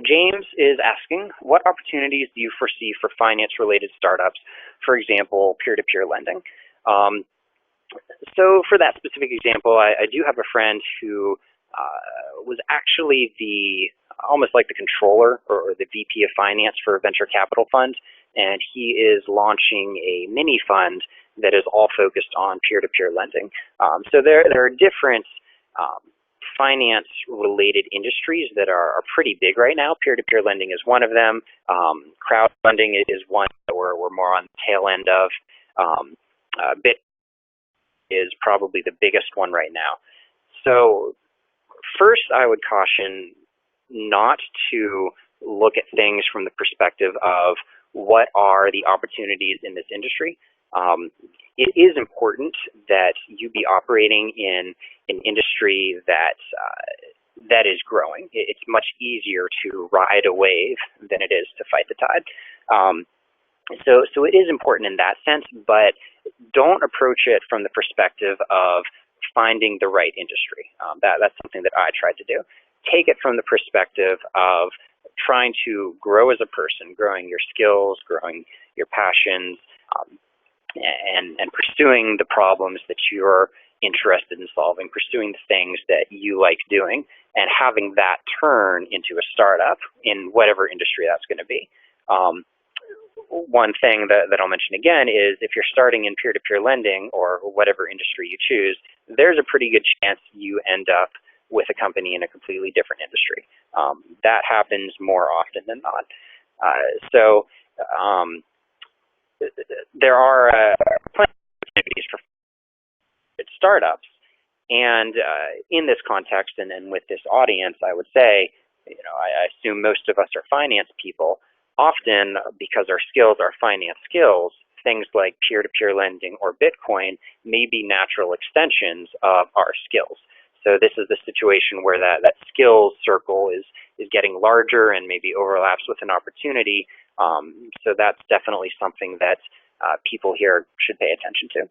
James is asking, what opportunities do you foresee for finance-related startups, for example, peer-to-peer lending? So for that specific example, I do have a friend who was actually almost like the controller or the VP of finance for a venture capital fund, and he is launching a mini fund that is all focused on peer-to-peer lending. So there are different finance-related industries that are pretty big right now. Peer-to-peer lending is one of them. Crowdfunding is one that we're more on the tail end of. Bit is probably the biggest one right now. So first, I would caution not to look at things from the perspective of what are the opportunities in this industry. It is important that you be operating in an industry that is growing. It's much easier to ride a wave than it is to fight the tide. So it is important in that sense, but don't approach it from the perspective of finding the right industry. That's something that I tried to do. Take it from the perspective of trying to grow as a person, growing your skills, growing your passions, and pursuing the problems that you're interested in solving, pursuing the things that you like doing, and having that turn into a startup in whatever industry that's going to be. One thing that I'll mention again is if you're starting in peer-to-peer lending or whatever industry you choose, there's a pretty good chance you end up with a company in a completely different industry. That happens more often than not. There are plenty of opportunities for startups, and in this context and with this audience, I would say, I assume most of us are finance people. Often, because our skills are finance skills, things like peer-to-peer lending or Bitcoin may be natural extensions of our skills. So this is the situation where that skills circle is getting larger and maybe overlaps with an opportunity. So that's definitely something that people here should pay attention to.